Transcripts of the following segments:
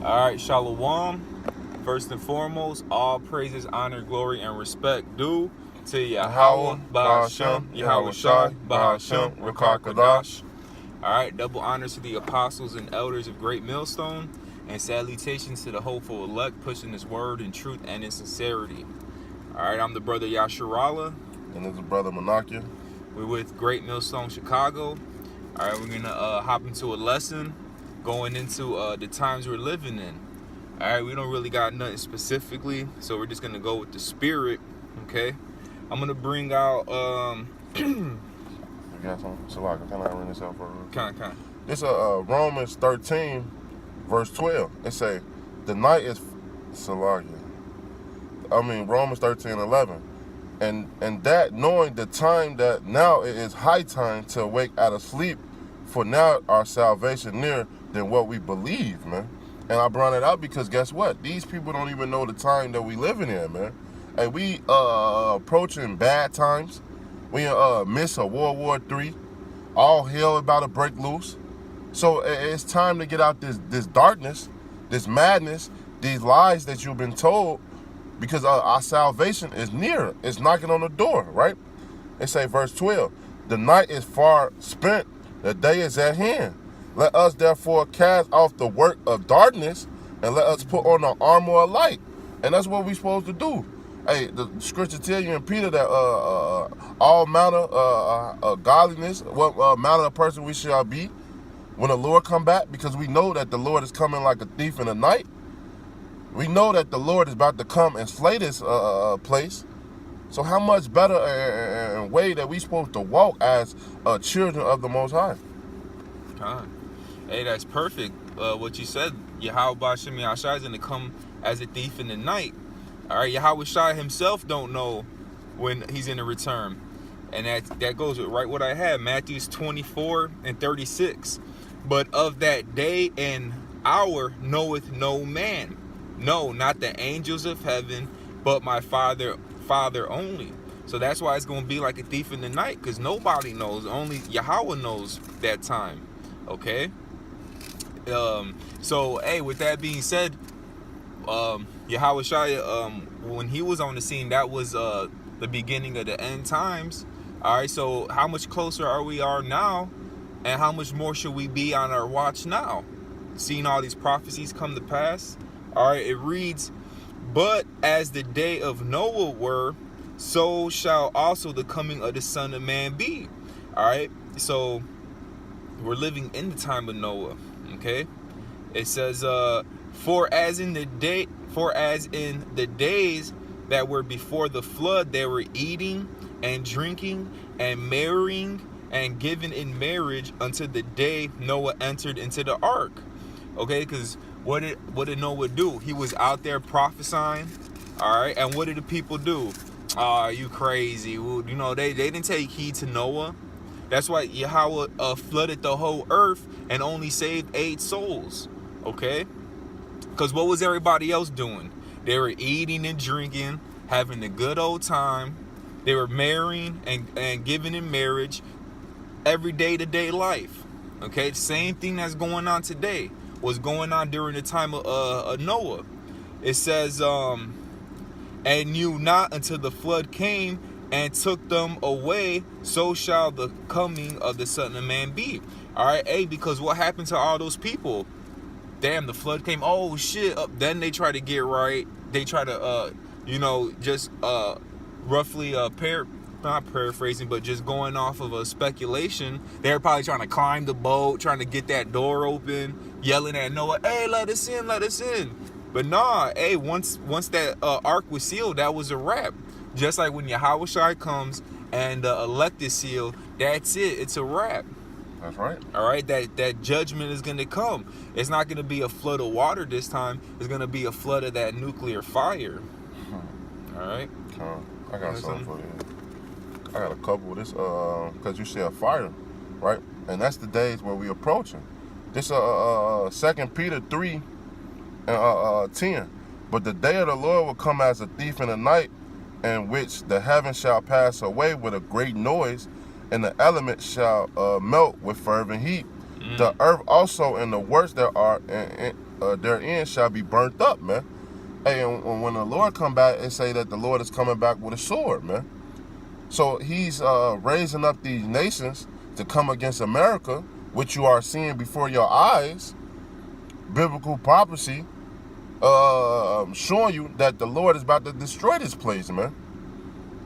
All right, Shalom. First and foremost, all praises, honor, glory, and respect due to Yahweh, Bahashem, Yahweh Shai, Bahashem, Rakar Kadash. All right, double honors to the apostles and elders of Great Millstone, and salutations to the hopeful elect pushing this word in truth and in sincerity. All right, I'm the brother Yasharala. And this is brother Monakia. We're with Great Millstone, Chicago. All right, we're going to hop into a lesson going into the times we're living in. All right, we don't really got nothing specifically, so we're just going to go with the spirit, okay? I'm going to bring out... You got something? Salaka, can I run this out for you? Kind. This Romans 13, verse 12. It say, the night is... Romans 13, 11. And that knowing the time that now it is high time to awake out of sleep, for now our salvation nearer than what we believe, man. And I brought it up because guess what? These people don't even know the time that we living in, man. Hey, we approaching bad times. We miss a World War III. All hell about to break loose. So it's time to get out this darkness, this madness, these lies that you've been told, because our salvation is near. It's knocking on the door, right? It say verse 12, the night is far spent, the day is at hand. Let us therefore cast off the work of darkness and let us put on the armor of light. And that's what we're supposed to do. Hey, the scripture tell you in Peter that all manner of godliness, what manner of person we shall be when the Lord come back, because we know that the Lord is coming like a thief in the night. We know that the Lord is about to come and slay this place. So how much better and way that we supposed to walk as children of the Most High? Hey, that's perfect. What you said, Yahweh Bahashem Yahshai is going to come as a thief in the night. All right, Yahweh Shai himself don't know when he's going to return. And that goes with right what I had, Matthew 24 and 36. But of that day and hour knoweth no man. No, not the angels of heaven, but my Father only. So that's why it's going to be like a thief in the night, because nobody knows. Only Yahweh knows that time. Okay? So, hey, with that being said, Yahweh Shai, when he was on the scene, that was the beginning of the end times. All right, so how much closer are we now, and how much more should we be on our watch now, seeing all these prophecies come to pass? All right, it reads, but as the day of Noah were, so shall also the coming of the Son of Man be. All right, so we're living in the time of Noah. Okay, it says, for as in the days that were before the flood, they were eating and drinking and marrying and given in marriage until the day Noah entered into the ark. Okay, because what did Noah do? He was out there prophesying. All right, and what did the people do? You crazy? Well, you know, they didn't take heed to Noah. That's why Yahweh flooded the whole earth and only saved 8 souls. Okay, because what was everybody else doing? They were eating and drinking, having a good old time. They were marrying and giving in marriage every day-to-day life. Okay, same thing that's going on today was going on during the time of Noah. It says, and knew not until the flood came and took them away, so shall the coming of the Son of Man be. All right, hey, because what happened to all those people? Damn, the flood came. Oh shit! Then they try to get right. They try to, just roughly not paraphrasing, but just going off of a speculation. They're probably trying to climb the boat, trying to get that door open, yelling at Noah, "Hey, let us in, let us in!" But nah, hey, once that ark was sealed, that was a wrap. Just like when Yahweh Shai comes and the elect is sealed, that's it. It's a wrap. That's right. All right, that judgment is going to come. It's not going to be a flood of water this time. It's going to be a flood of that nuclear fire. All right. I got something for you. I got a couple of this, because you said fire, right? And that's the days where we're approaching. This 2 Peter 3 and 10. But the day of the Lord will come as a thief in the night, in which the heavens shall pass away with a great noise, and the elements shall melt with fervent heat. The earth also and the works that are their end shall be burnt up, man. Hey, and when the Lord come back, it say that the Lord is coming back with a sword, man. So he's raising up these nations to come against America, which you are seeing before your eyes. Biblical prophecy showing you that the Lord is about to destroy this place, man.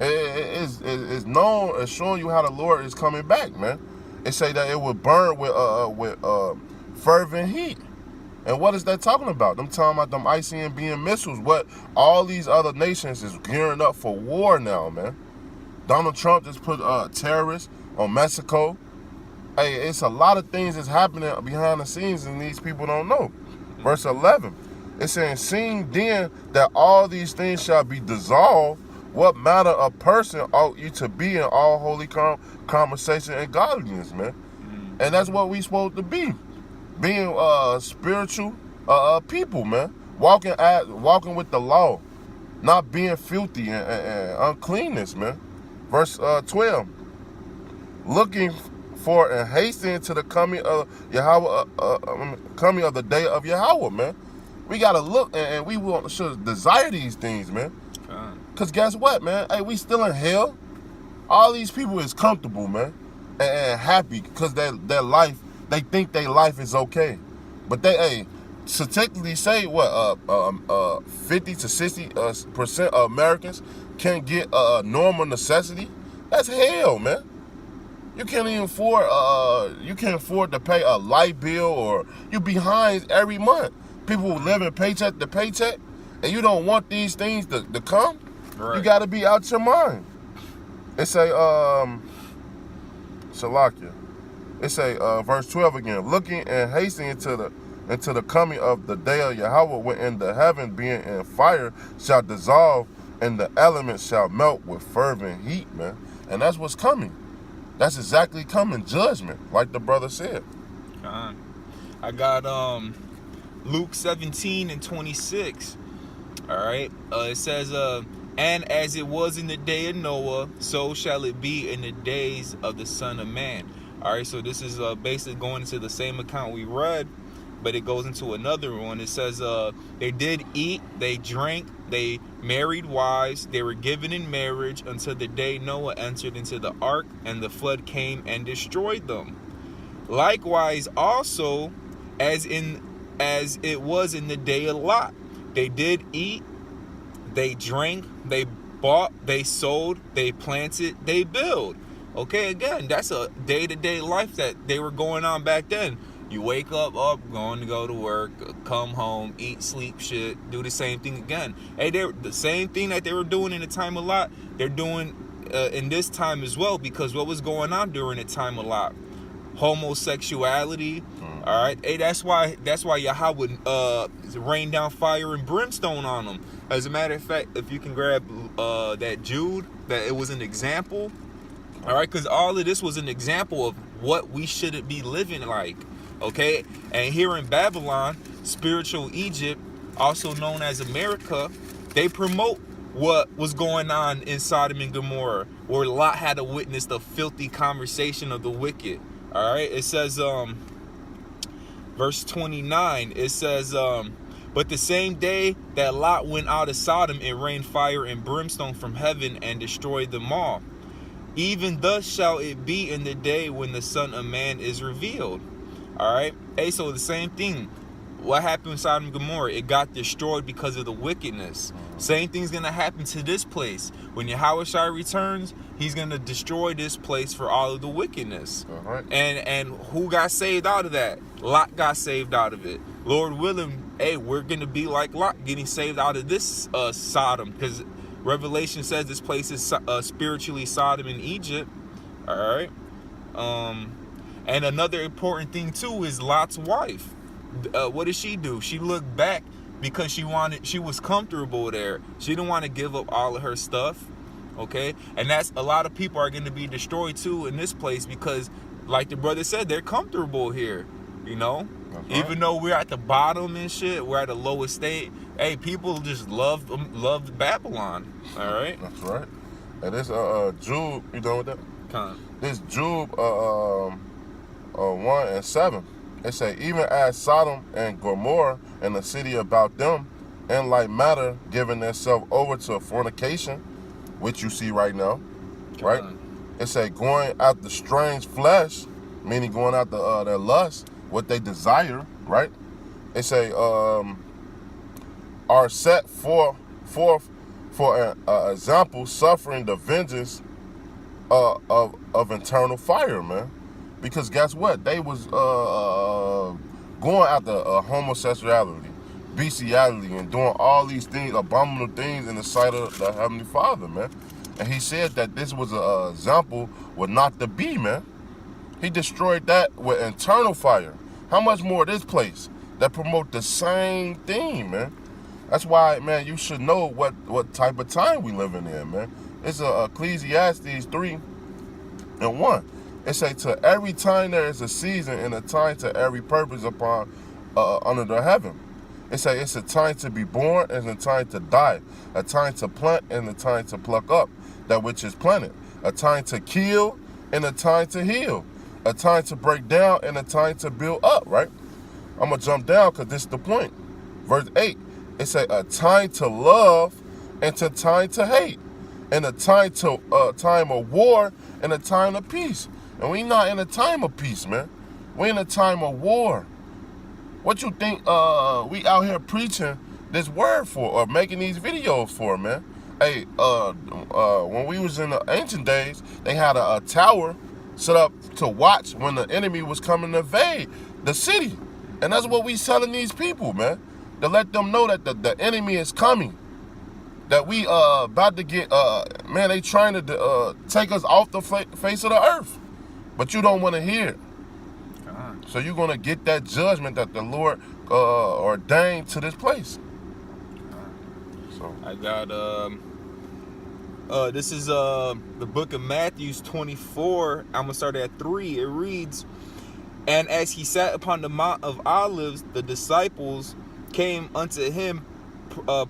It's known as showing you how the Lord is coming back, man. It say that it will burn with fervent heat. And what is that talking about? Them talking about them ICBM missiles. What all these other nations is gearing up for war now, man. Donald Trump just put terrorists on Mexico. Hey, it's a lot of things that's happening behind the scenes and these people don't know. Verse 11, it's saying, seeing then that all these things shall be dissolved, what manner of person ought you to be in all holy conversation and godliness, man? And that's what we supposed to be. Being spiritual people, man. Walking with the law. Not being filthy and uncleanness, man. Verse 12. Looking for and hastening to the coming of Yahweh, coming of the day of Yahweh, man. We gotta look and we should desire these things, man. Cause guess what, man? Hey, we still in hell. All these people is comfortable, man, and happy because their life. They think their life is okay, but they statistically say what 50 to 60% of Americans can't get normal necessity. That's hell, man. You can't even afford to pay a light bill, or you behind every month. People living paycheck to paycheck, and you don't want these things to come. Right. You got to be out your mind. It say Salakia. It say verse 12 again, looking and hastening into the coming of the day of Yahweh, wherein the heaven being in fire shall dissolve and the elements shall melt with fervent heat, man. And that's what's coming. That's exactly coming, judgment, like the brother said. I got Luke 17:26. All right. It says, and as it was in the day of Noah, so shall it be in the days of the Son of Man. All right, so this is basically going into the same account we read, but it goes into another one. It says, they did eat, they drank, they married wives, they were given in marriage until the day Noah entered into the ark, and the flood came and destroyed them. Likewise also, as it was in the day of Lot, they did eat, they drank, they bought, they sold, they planted, they built. Okay, again, that's a day-to-day life that they were going on back then. You wake up, going to go to work, come home, eat, sleep, shit, do the same thing again. Hey, the same thing that they were doing in the time of Lot, they're doing in this time as well, because what was going on during the time of Lot? Homosexuality. All right, hey, that's why Yahweh rain down fire and brimstone on them. As a matter of fact, if you can grab that Jude, that it was an example. All right, because all of this was an example of what we shouldn't be living like, okay? And here in Babylon, spiritual Egypt, also known as America, they promote what was going on in Sodom and Gomorrah, where Lot had to witness the filthy conversation of the wicked. All right, it says, verse 29, it says, but the same day that Lot went out of Sodom, it rained fire and brimstone from heaven and destroyed them all. Even thus shall it be in the day when the Son of Man is revealed. All right. Hey, so the same thing. What happened in Sodom and Gomorrah? It got destroyed because of the wickedness. Same thing's going to happen to this place. When Yahushua returns, he's going to destroy this place for all of the wickedness. Right. And who got saved out of that? Lot got saved out of it. Lord willing, hey, we're going to be like Lot, getting saved out of this Sodom, because Revelation says this place is spiritually Sodom in Egypt. All right. And another important thing too is Lot's wife. What did she do? She looked back because she was comfortable there. She didn't want to give up all of her stuff. Okay. And that's a lot of people are going to be destroyed too in this place because, like the brother said, they're comfortable here. You know, even though we're at the bottom and shit, we're at the lowest state. Hey, people just love Babylon. All right. That's right. And this Job, you done with that? Come. This Job 1:7. It say, even as Sodom and Gomorrah and the city about them, in like matter, giving themselves over to fornication, which you see right now, right? It say, going after strange flesh, meaning going after their lust, what they desire, right? It say, are set forth for an example, suffering the vengeance of eternal fire, man. Because guess what? They was going after homosexuality, bestiality, and doing all these things, abominable things in the sight of the Heavenly Father, man. And he said that this was an example with not to be, man. He destroyed that with eternal fire. How much more this place that promote the same thing, man? That's why, man, you should know what type of time we living in, man. It's Ecclesiastes 3:1. It say, to every time there is a season and a time to every purpose upon under the heaven. It say it's a time to be born and a time to die, a time to plant and a time to pluck up that which is planted, a time to kill and a time to heal, a time to break down and a time to build up, right? I'm going to jump down because this is the point. Verse 8, it say a time to love and a time to hate, and a time of war and a time of peace. And we not in a time of peace, man. We in a time of war. What you think we out here preaching this word for or making these videos for, man? Hey, when we was in the ancient days, they had a tower set up to watch when the enemy was coming to invade the city. And that's what we selling these people, man. To let them know that the enemy is coming. That we about to get, man, they trying to take us off the face of the earth. But you don't want to hear it. So you're going to get that judgment that the Lord ordained to this place. So I got, this is the book of Matthew 24. I'm going to start at 3. It reads, and as he sat upon the Mount of Olives, the disciples came unto him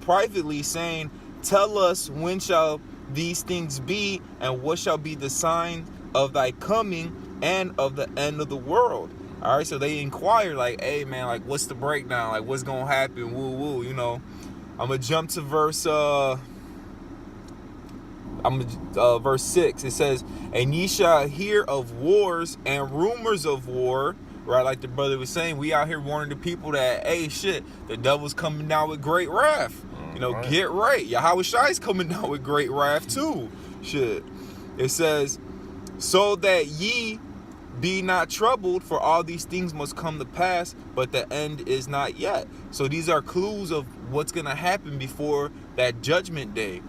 privately, saying, tell us, when shall these things be, and what shall be the sign of thy coming and of the end of the world? All right, so they inquire, like, hey, man, like, what's the breakdown? Like, what's going to happen? Woo, woo, you know. I'm going to jump to verse 6. It says, and ye shall hear of wars and rumors of war. Right, like the brother was saying, we out here warning the people that, hey, shit, the devil's coming down with great wrath. You know, right. Get right. Yahweh Shai's coming down with great wrath too. Shit. It says, so that ye be not troubled, for all these things must come to pass, but the end is not yet. So these are clues of what's going to happen before that judgment day.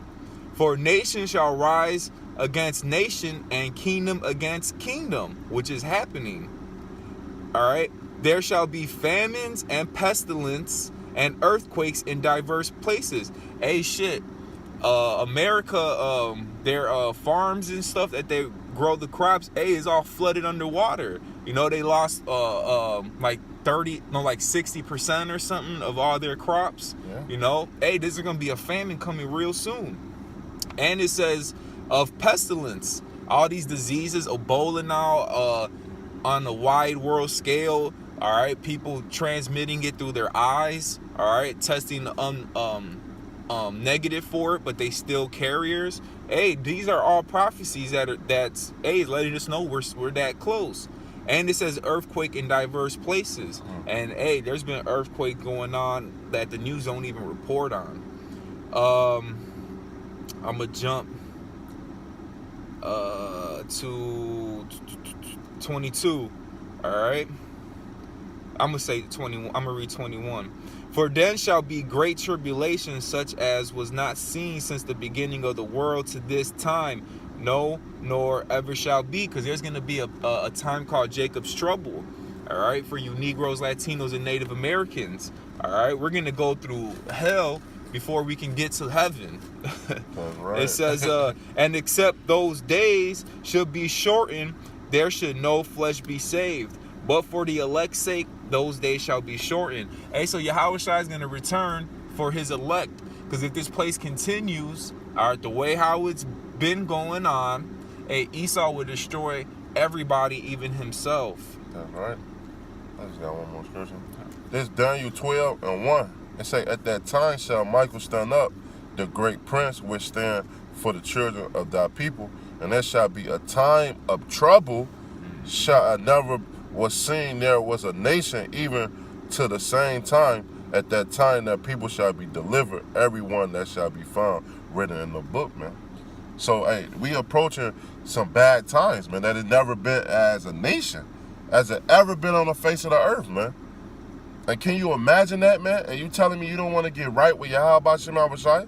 For nation shall rise against nation and kingdom against kingdom, which is happening. All right. There shall be famines and pestilence and earthquakes in diverse places. Hey, shit. America, their farms and stuff that they grow the crops, is all flooded underwater. You know, they lost like 60% or something of all their crops. Yeah. You know, hey, this is gonna be a famine coming real soon. And it says of pestilence, all these diseases, Ebola now, on a wide world scale. All right, people transmitting it through their eyes. All right, testing negative for it, but they still carriers. Hey, these are all prophecies that's letting us know we're that close. And it says earthquake in diverse places. And hey, there's been an earthquake going on that the news don't even report on. I'm gonna jump to 22. All right, I'm gonna say 21. I'm gonna read 21. For then shall be great tribulation, such as was not seen since the beginning of the world to this time, no, nor ever shall be. Because there's gonna be a time called Jacob's trouble. All right, for you Negroes, Latinos, and Native Americans. All right, we're gonna go through hell before we can get to heaven. Right. It says, and except those days should be shortened, there should no flesh be saved. But for the elect's sake, those days shall be shortened. Hey, so Yahweh Shai is going to return for his elect. Because if this place continues, all right, the way how it's been going on, hey, Esau will destroy everybody, even himself. That's right. I just got one more scripture. This Daniel 12:1. It say, at that time shall Michael stand up, the great prince which stand for the children of thy people, and there shall be a time of trouble, shall never was seen there was a nation even to the same time. At that time that people shall be delivered, everyone that shall be found written in the book, man. So, hey, we approaching some bad times, man, that has never been as a nation, as it ever been on the face of the earth, man. And can you imagine that, man? And you telling me you don't want to get right with Yahweh Shem Abishai,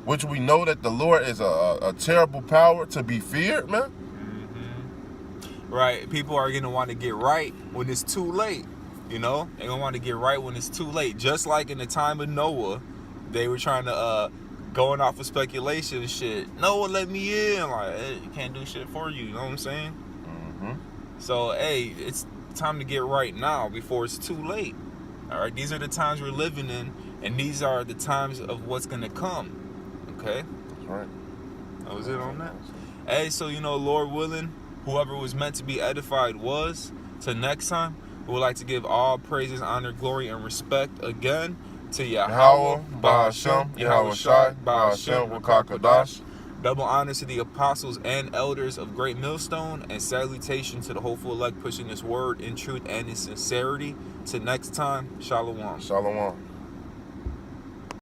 which we know that the Lord is a terrible power to be feared, man? Mm-hmm. Right. People are going to want to get right when it's too late. You know, they're going to want to get right when it's too late. Just like in the time of Noah, they were trying to, going off of speculation and shit. Noah, let me in. Like, hey, you can't do shit for you. You know what I'm saying? Mm-hmm. So, hey, it's time to get right now before it's too late. All right, these are the times we're living in, and these are the times of what's going to come. Okay? That's right. That was it on that. Hey, so, you know, Lord willing, whoever was meant to be edified was. Till next time, we would like to give all praises, honor, glory, and respect again to Yahweh, Ba'ashem, Yahweh Shai, Ba'ashem, Wakakadash. Double honors to the apostles and elders of Great Millstone, and salutation to the hopeful elect pushing this word in truth and in sincerity. Till next time, Shalom. Shalom.